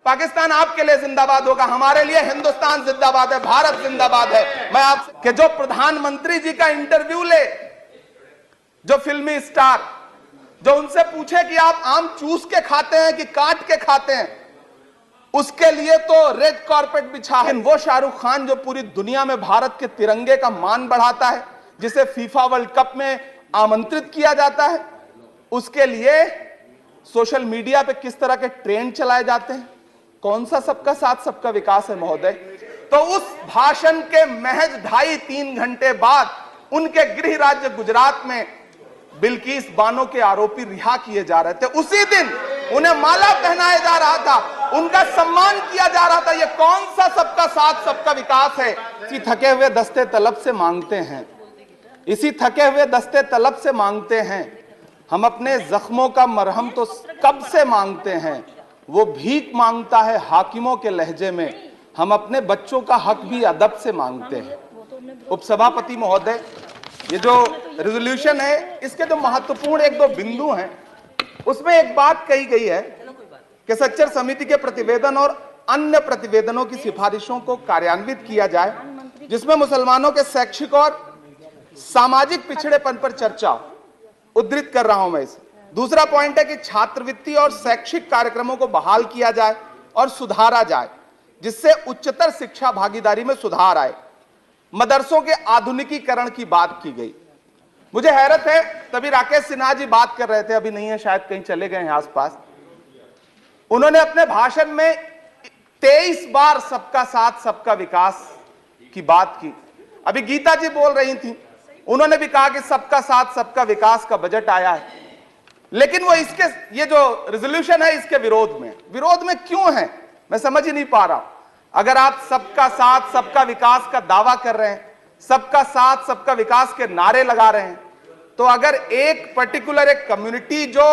पाकिस्तान आपके लिए जिंदाबाद होगा, हमारे लिए हिंदुस्तान जिंदाबाद है, भारत जिंदाबाद है। मैं आपसे कि जो प्रधानमंत्री जी का इंटरव्यू ले, जो फिल्मी स्टार, जो उनसे पूछे कि आप आम चूस के खाते हैं कि काट के खाते हैं, उसके लिए तो रेड कारपेट बिछा है। वो शाहरुख खान जो पूरी दुनिया में भारत के तिरंगे का मान बढ़ाता है, जिसे फीफा वर्ल्ड कप में आमंत्रित किया जाता है, उसके लिए सोशल मीडिया पे किस तरह के ट्रेंड चलाए जाते हैं। कौन सा सबका साथ सबका विकास है महोदय? तो उस भाषण के महज 2.5-3 घंटे बाद उनके गृह राज्य गुजरात में बिल्किस बानो के आरोपी रिहा किए जा रहे थे। उसी दिन उन्हें माला पहनाया जा रहा था, उनका सम्मान किया जा रहा था। ये कौन सा सबका साथ सबका विकास है? इसी थके हुए दस्ते तलब से मांगते हैं, इसी थके हुए दस्ते तलब से मांगते हैं। हम अपने जख्मों का मरहम तो कब से मांगते हैं, वो भीख मांगता है हाकिमों के लहजे में। हम अपने बच्चों का हक भी अदब से मांगते हैं। उपसभापति महोदय, ये जो रेजोल्यूशन है, इसके जो महत्वपूर्ण 1-2 बिंदु हैं, उसमें एक बात कही गई है कि सच्चर समिति के प्रतिवेदन और अन्य प्रतिवेदनों की सिफारिशों को कार्यान्वित किया जाए, जिसमें मुसलमानों के शैक्षिक और सामाजिक पिछड़ेपन पर चर्चा हो। उद्धृत कर रहा हूं मैं इसे। दूसरा पॉइंट है कि छात्रवृत्ति और शैक्षिक कार्यक्रमों को बहाल किया जाए और सुधारा जाए, जिससे उच्चतर शिक्षा भागीदारी में सुधार आए। मदरसों के आधुनिकीकरण की बात की गई। मुझे हैरत है, तभी राकेश सिन्हा जी बात कर रहे थे, अभी नहीं है शायद, कहीं चले गए हैं आसपास। उन्होंने अपने भाषण में 23 बार सबका साथ सबका विकास की बात की। अभी गीता जी बोल रही थी, उन्होंने भी कहा कि सबका साथ सबका विकास का बजट आया है, लेकिन वो इसके, ये जो रेजोल्यूशन है, इसके विरोध में क्यों है, मैं समझ ही नहीं पा रहा। अगर आप सबका साथ सबका विकास का दावा कर रहे हैं, सबका साथ सबका विकास के नारे लगा रहे हैं, तो अगर एक पर्टिकुलर एक कम्युनिटी जो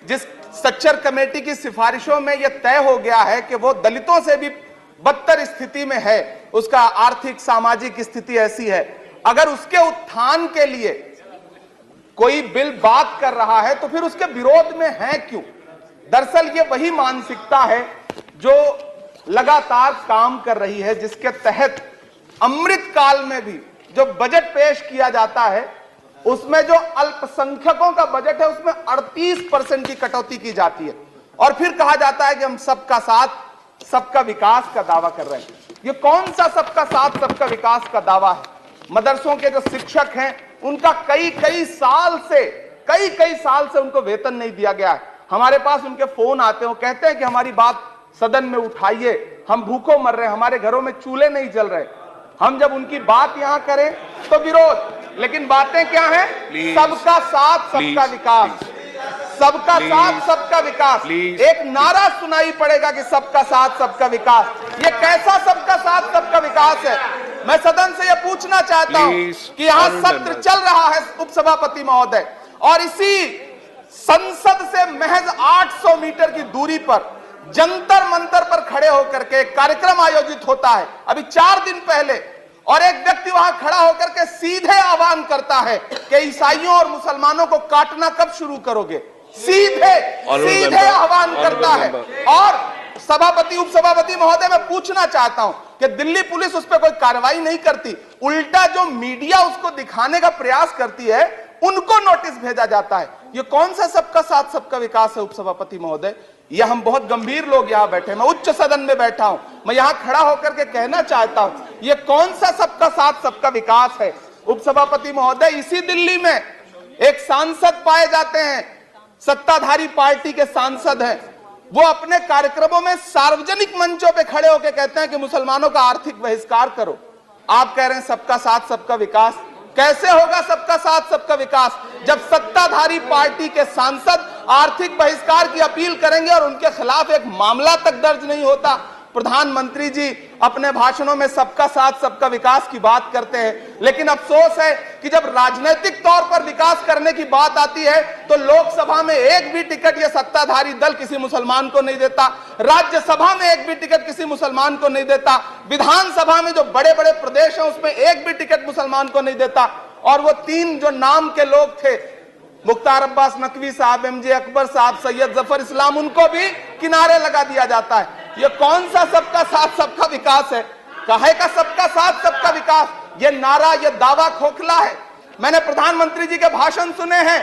जिस सच्चर कमेटी की सिफारिशों में यह तय हो गया है कि वो दलितों से भी बदतर स्थिति में है, उसका आर्थिक सामाजिक स्थिति ऐसी है, अगर उसके उत्थान के लिए कोई बिल बात कर रहा है तो फिर उसके विरोध में है क्यों? दरअसल ये वही मानसिकता है जो लगातार काम कर रही है, जिसके तहत अमृत काल में भी जो बजट पेश किया जाता है, उसमें जो अल्पसंख्यकों का बजट है, उसमें 38% की कटौती की जाती है, और फिर कहा जाता है कि हम सबका साथ सबका विकास का दावा कर रहे हैं। ये कौन सा सबका साथ सबका विकास का दावा है? मदरसों के जो शिक्षक हैं, उनका कई साल से उनको वेतन नहीं दिया गया है। हमारे पास उनके फोन आते हैं, कहते हैं कि हमारी बात सदन में उठाइए, हम भूखों मर रहे हैं, हमारे घरों में चूल्हे नहीं जल रहे। हम जब उनकी बात यहां करें तो विरोध, लेकिन बातें क्या हैं? सबका साथ सबका विकास, सबका साथ सबका विकास। एक नारा सुनाई पड़ेगा कि सबका साथ सबका विकास। ये कैसा सबका साथ सबका विकास है? मैं सदन से यह पूछना चाहता हूं कि यहां सत्र चल रहा है उपसभापति महोदय, और इसी संसद से महज 800 मीटर की दूरी पर जंतर मंतर पर खड़े होकर के एक कार्यक्रम आयोजित होता है अभी 4 दिन पहले, और एक व्यक्ति वहां खड़ा होकर के सीधे आह्वान करता है कि ईसाइयों और मुसलमानों को काटना कब शुरू करोगे? सीधे आह्वान करता है। और सभापति उपसभापति महोदय, मैं पूछना चाहता हूं कि दिल्ली पुलिस उस पर कोई कार्रवाई नहीं करती, उल्टा जो मीडिया उसको दिखाने का प्रयास करती है, उनको नोटिस भेजा जाता है। ये कौन सा सबका साथ सबका विकास है उपसभापति महोदय? यह हम बहुत गंभीर लोग यहां बैठे, मैं उच्च सदन में बैठा हूं, मैं यहां खड़ा होकर के कहना चाहता हूं, यह कौन सा सबका साथ सबका विकास है? उपसभापति महोदय, इसी दिल्ली में एक सांसद पाए जाते हैं, सत्ताधारी पार्टी के सांसद हैं, वो अपने कार्यक्रमों में सार्वजनिक मंचों पे खड़े होकर कहते हैं कि मुसलमानों का आर्थिक बहिष्कार करो। आप कह रहे हैं सबका साथ सबका विकास। कैसे होगा सबका साथ सबका विकास जब सत्ताधारी पार्टी के सांसद आर्थिक बहिष्कार की अपील करेंगे और उनके खिलाफ एक मामला तक दर्ज नहीं होता? प्रधानमंत्री जी अपने भाषणों में सबका साथ सबका विकास की बात करते हैं, लेकिन अफसोस है कि जब राजनीतिक तौर पर विकास करने की बात आती है तो लोकसभा में एक भी टिकट ये सत्ताधारी दल किसी मुसलमान को नहीं देता, राज्यसभा में एक भी टिकट किसी मुसलमान को नहीं देता, विधानसभा में जो बड़े बड़े प्रदेश हैं उसमें एक भी टिकट मुसलमान को नहीं देता। और वो 3 जो नाम के लोग थे, मुख्तार अब्बास नकवी साहब, MJ अकबर साहब, सैयद जफर इस्लाम, उनको भी किनारे लगा दिया जाता है। ये कौन सा सबका साथ सबका विकास है? काहे का सबका साथ सबका विकास? ये नारा, ये दावा खोखला है। मैंने प्रधानमंत्री जी के भाषण सुने हैं।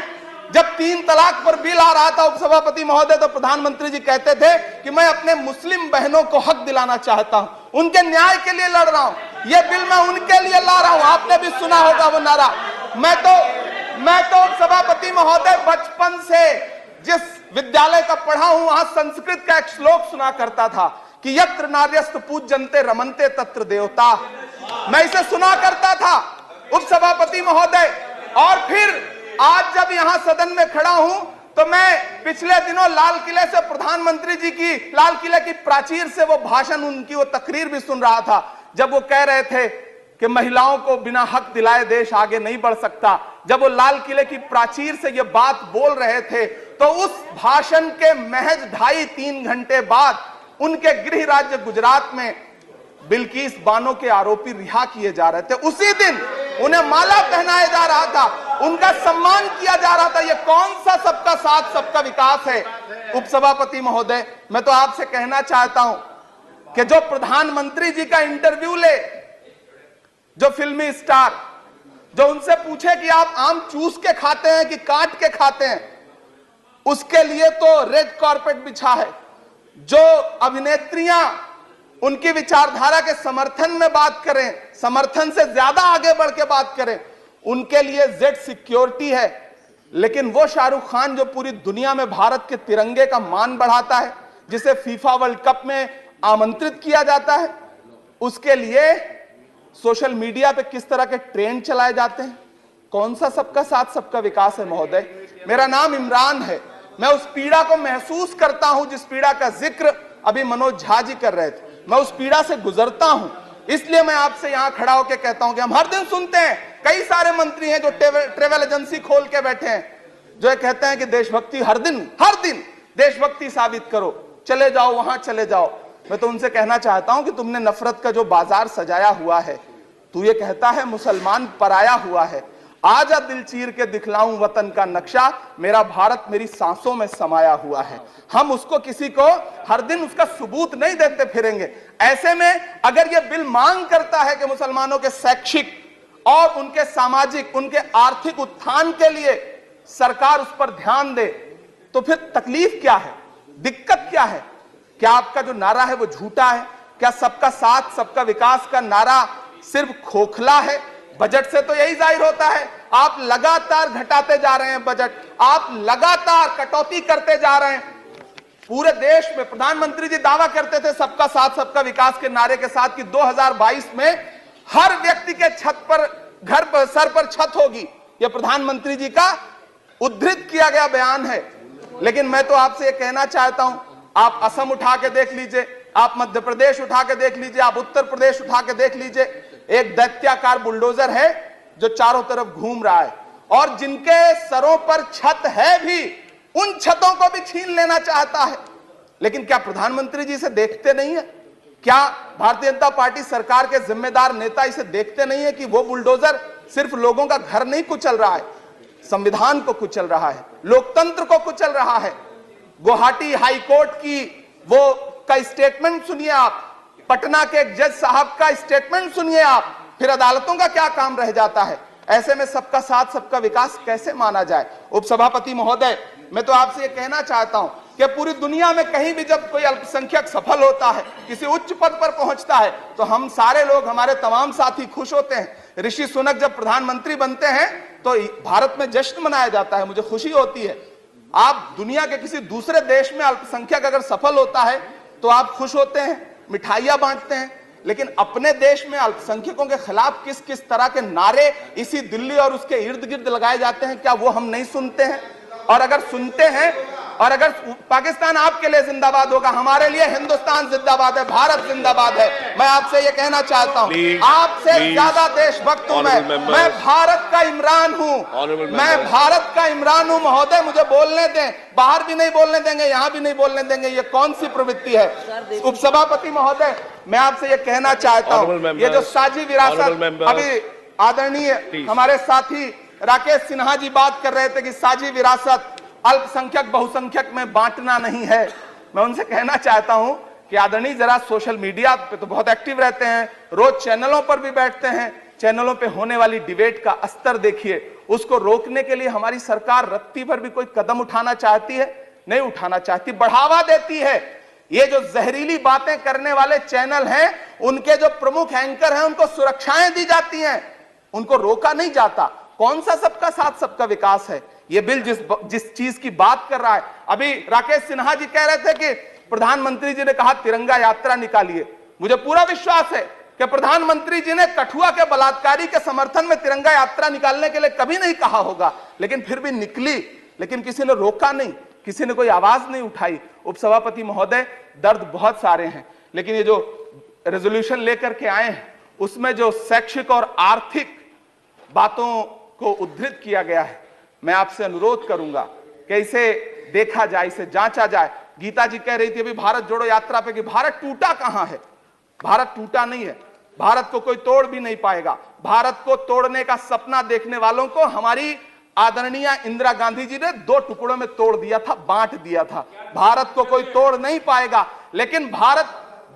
जब 3 तलाक पर बिल आ रहा था उपसभापति महोदय, तो प्रधानमंत्री जी कहते थे कि मैं अपने मुस्लिम बहनों को हक दिलाना चाहता हूं, उनके न्याय के लिए लड़ रहा हूं, ये बिल मैं उनके लिए ला रहा हूं। आपने भी सुना होगा वो नारा। मैं तो उपसभापति महोदय बचपन से जिस विद्यालय का पढ़ा हूं, वहां संस्कृत का एक श्लोक सुना करता था कि यत्र नार्यस्तु पूज्यन्ते रमन्ते तत्र देवता। मैं इसे सुना करता था उपसभापति महोदय। और फिर आज जब यहां सदन में खड़ा हूं, तो मैं पिछले दिनों लाल किले से प्रधानमंत्री जी की, लाल किले की प्राचीर से वो भाषण, उनकी वो तकरीर भी सुन रहा था, जब वो कह रहे थे कि महिलाओं को बिना हक दिलाए देश आगे नहीं बढ़ सकता। जब वो लाल किले की प्राचीर से ये बात बोल रहे थे, तो उस भाषण के महज 2.5-3 घंटे बाद उनके गृह राज्य गुजरात में बिल्किस बानो के आरोपी रिहा किए जा रहे थे। उसी दिन उन्हें माला पहनाया जा रहा था, उनका सम्मान किया जा रहा था। ये कौन सा सबका साथ सबका विकास है? उपसभापति महोदय, मैं तो आपसे कहना चाहता हूं कि जो प्रधानमंत्री जी का इंटरव्यू ले, जो फिल्मी स्टार, जो उनसे पूछे कि आप आम चूस के खाते हैं कि काट के खाते हैं, उसके लिए तो रेड कारपेट बिछा है। जो अभिनेत्रियां उनकी विचारधारा के समर्थन में बात करें, समर्थन से ज्यादा आगे बढ़ के बात करें, उनके लिए जेड सिक्योरिटी है। लेकिन वो शाहरुख खान जो पूरी दुनिया में भारत के तिरंगे का मान बढ़ाता है, जिसे फीफा वर्ल्ड कप में आमंत्रित किया जाता है, उसके लिए सोशल मीडिया पे किस तरह के ट्रेंड चलाए जाते हैं? कौन सा सबका साथ सबका विकास है महोदय? मेरा नाम इमरान है। मैं उस पीड़ा को महसूस करता हूं जिस पीड़ा का जिक्र अभी मनोज झा जी कर रहे थे। मैं उस पीड़ा से गुजरता हूं, इसलिए मैं आपसे यहां खड़ा होकर कहता हूं कि हम हर दिन सुनते हैं, कई सारे मंत्री हैं जो ट्रेवल एजेंसी खोल के बैठे हैं, जो कहते हैं कि देशभक्ति हर दिन देशभक्ति साबित करो, चले जाओ वहां चले जाओ। मैं तो उनसे कहना चाहता हूं कि तुमने नफरत का जो बाजार सजाया हुआ है, तू ये कहता है मुसलमान पराया हुआ है, आजा दिल चीर के दिखलाऊं वतन का नक्शा, मेरा भारत मेरी सांसों में समाया हुआ है। हम उसको किसी को हर दिन उसका सबूत नहीं देते फिरेंगे। ऐसे में अगर ये बिल मांग करता है कि मुसलमानों के शैक्षिक और उनके सामाजिक, उनके आर्थिक उत्थान के लिए सरकार उस पर ध्यान दे, तो फिर तकलीफ क्या है, दिक्कत क्या है? क्या आपका जो नारा है वो झूठा है? क्या सबका साथ सबका विकास का नारा सिर्फ खोखला है? बजट से तो यही जाहिर होता है, आप लगातार घटाते जा रहे हैं बजट, आप लगातार कटौती करते जा रहे हैं। पूरे देश में प्रधानमंत्री जी दावा करते थे सबका साथ सबका विकास के नारे के साथ कि 2022 में हर व्यक्ति के छत पर, घर पर, सर पर छत होगी। यह प्रधानमंत्री जी का उद्धृत किया गया बयान है। लेकिन मैं तो आपसे यह कहना चाहता हूं, आप असम उठा के देख लीजिए, आप मध्य प्रदेश उठा के देख लीजिए, आप उत्तर प्रदेश उठा के देख लीजिए, एक दैत्याकार बुलडोजर है जो चारों तरफ घूम रहा है, और जिनके सरों पर छत है भी, उन छतों को भी छीन लेना चाहता है। लेकिन क्या प्रधानमंत्री जी इसे देखते नहीं है? क्या भारतीय जनता पार्टी सरकार के जिम्मेदार नेता इसे देखते नहीं है कि वो बुलडोजर सिर्फ लोगों का घर नहीं कुचल रहा है, संविधान को कुचल रहा है, लोकतंत्र को कुचल रहा है। गुवाहाटी हाईकोर्ट की वो का स्टेटमेंट सुनिए आप, पटना के एक जज साहब का स्टेटमेंट सुनिए आप, फिर अदालतों का क्या काम रह जाता है? ऐसे में सबका साथ सबका विकास कैसे माना जाए? उपसभापति महोदय, मैं तो आपसे ये कहना चाहता हूं कि पूरी दुनिया में कहीं भी जब कोई अल्पसंख्यक सफल होता है, किसी उच्च पद पर पहुंचता है, तो हम सारे लोग, हमारे तमाम साथी खुश होते हैं। ऋषि सुनक जब प्रधानमंत्री बनते हैं तो भारत में जश्न मनाया जाता है, मुझे खुशी होती है। आप दुनिया के किसी दूसरे देश में अल्पसंख्यक अगर सफल होता है तो आप खुश होते हैं, मिठाइयां बांटते हैं। लेकिन अपने देश में अल्पसंख्यकों के खिलाफ किस किस तरह के नारे इसी दिल्ली और उसके इर्द गिर्द लगाए जाते हैं, क्या वो हम नहीं सुनते हैं? और अगर सुनते हैं, और अगर पाकिस्तान आपके लिए जिंदाबाद होगा, हमारे लिए हिंदुस्तान जिंदाबाद है, भारत जिंदाबाद है। मैं आपसे ये कहना चाहता हूं, आपसे ज्यादा देशभक्त हूं मैं भारत का इमरान हूं, मैं भारत का इमरान हूं महोदय, मुझे बोलने दें। बाहर भी नहीं बोलने देंगे, यहां भी नहीं बोलने देंगे, ये कौन सी प्रवृत्ति है? उपसभापति महोदय, मैं आपसे ये कहना चाहता हूं, ये जो साझी विरासत, अभी आदरणीय हमारे साथी राकेश सिन्हा जी बात कर रहे थे कि साझी विरासत अल्पसंख्यक बहुसंख्यक में बांटना नहीं है। मैं उनसे कहना चाहता हूं कि आदरणीय जरा सोशल मीडिया पे तो बहुत एक्टिव रहते हैं, रोज चैनलों पर भी बैठते हैं, चैनलों पे होने वाली डिबेट का स्तर देखिए, उसको रोकने के लिए हमारी सरकार रत्ती भर भी कोई कदम उठाना चाहती है? नहीं उठाना चाहती, बढ़ावा देती है। ये जो जहरीली बातें करने वाले चैनल हैं, उनके जो प्रमुख एंकर हैं, उनको सुरक्षाएं दी जाती हैं, उनको रोका नहीं जाता। कौन सा सबका साथ सबका विकास है? ये बिल जिस चीज की बात कर रहा है, अभी राकेश सिन्हा जी कह रहे थे कि प्रधानमंत्री जी ने कहा तिरंगा यात्रा निकालिए। मुझे पूरा विश्वास है कि प्रधानमंत्री जी ने कठुआ के बलात्कारी के समर्थन में तिरंगा यात्रा निकालने के लिए कभी नहीं कहा होगा, लेकिन फिर भी निकली, लेकिन किसी ने रोका नहीं, किसी ने कोई आवाज नहीं उठाई। उपसभापति महोदय, दर्द बहुत सारे हैं, लेकिन ये जो रेजोल्यूशन लेकर के आए हैं उसमें जो शैक्षिक और आर्थिक बातों को उद्धृत किया गया है, मैं आपसे अनुरोध करूंगा कि इसे देखा जाए, इसे जांचा जाए। गीता जी कह रही थी अभी भारत जोड़ो यात्रा पे कि भारत टूटा कहां है? भारत टूटा नहीं है, भारत को कोई तोड़ भी नहीं पाएगा। भारत को तोड़ने का सपना देखने वालों को हमारी आदरणीय इंदिरा गांधी जी ने 2 टुकड़ों में तोड़ दिया था, बांट दिया था। भारत को कोई तोड़ नहीं पाएगा, लेकिन भारत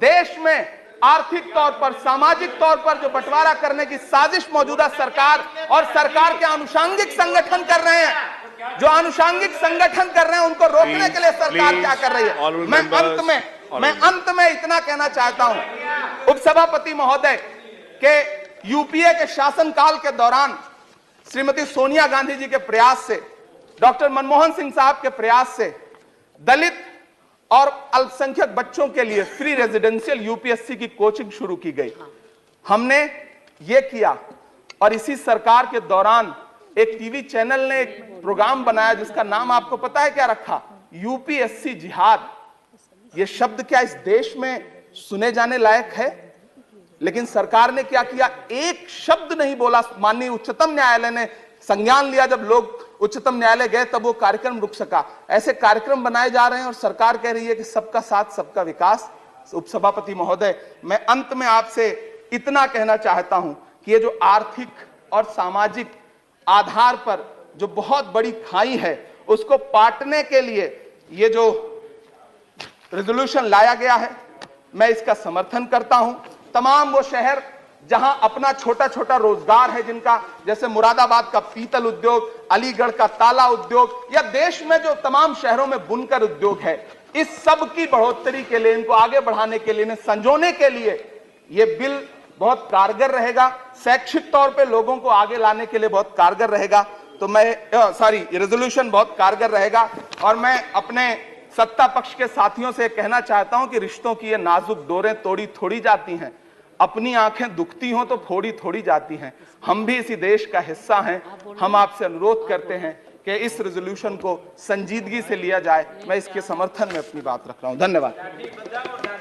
देश में आर्थिक तौर पर, सामाजिक तौर पर जो बंटवारा करने की साजिश मौजूदा सरकार और सरकार के आनुषंगिक संगठन कर रहे हैं, जो आनुषंगिक संगठन कर रहे हैं, उनको रोकने के लिए सरकार क्या कर रही है? मैं अंत में इतना कहना चाहता हूं उपसभापति महोदय के यूपीए के शासनकाल के दौरान श्रीमती सोनिया गांधी जी के प्रयास से, डॉक्टर मनमोहन सिंह साहब के प्रयास से दलित और अल्पसंख्यक बच्चों के लिए फ्री रेजिडेंशियल यूपीएससी की कोचिंग शुरू की गई। हमने ये किया, और इसी सरकार के दौरान एक टीवी चैनल ने एक प्रोग्राम बनाया जिसका नाम आपको पता है क्या रखा? यूपीएससी जिहाद। ये शब्द क्या इस देश में सुने जाने लायक है? लेकिन सरकार ने क्या किया? एक शब्द नहीं बोला। माननीय उच्चतम न्यायालय ने संज्ञान लिया, जब लोग उच्चतम न्यायालय गए तब वो कार्यक्रम रुक सका। ऐसे कार्यक्रम बनाए जा रहे हैं और सरकार कह रही है कि सबका साथ सबका विकास। उपसभापति महोदय, मैं अंत में आपसे इतना कहना चाहता हूं कि ये जो आर्थिक और सामाजिक आधार पर जो बहुत बड़ी खाई है, उसको पाटने के लिए ये जो रेजोल्यूशन लाया गया है, मैं इसका समर्थन करता हूं। तमाम वो शहर जहां अपना छोटा छोटा रोजगार है, जिनका, जैसे मुरादाबाद का पीतल उद्योग, अलीगढ़ का ताला उद्योग, या देश में जो तमाम शहरों में बुनकर उद्योग है, इस सब की बढ़ोतरी के लिए, इनको आगे बढ़ाने के लिए, इन्हें संजोने के लिए ये बिल बहुत कारगर रहेगा। शैक्षिक तौर पे लोगों को आगे लाने के लिए बहुत कारगर रहेगा। तो मैं ये रेजोल्यूशन बहुत कारगर रहेगा। और मैं अपने सत्ता पक्ष के साथियों से कहना चाहता हूं कि रिश्तों की ये नाजुक डोरें तोड़ी थोड़ी जाती हैं, अपनी आंखें दुखती हों तो फोड़ी थोड़ी जाती हैं। हम भी इसी देश का हिस्सा हैं। हम आपसे अनुरोध करते हैं कि इस रेजोल्यूशन को संजीदगी से लिया जाए। मैं इसके समर्थन में अपनी बात रख रहा हूं। धन्यवाद।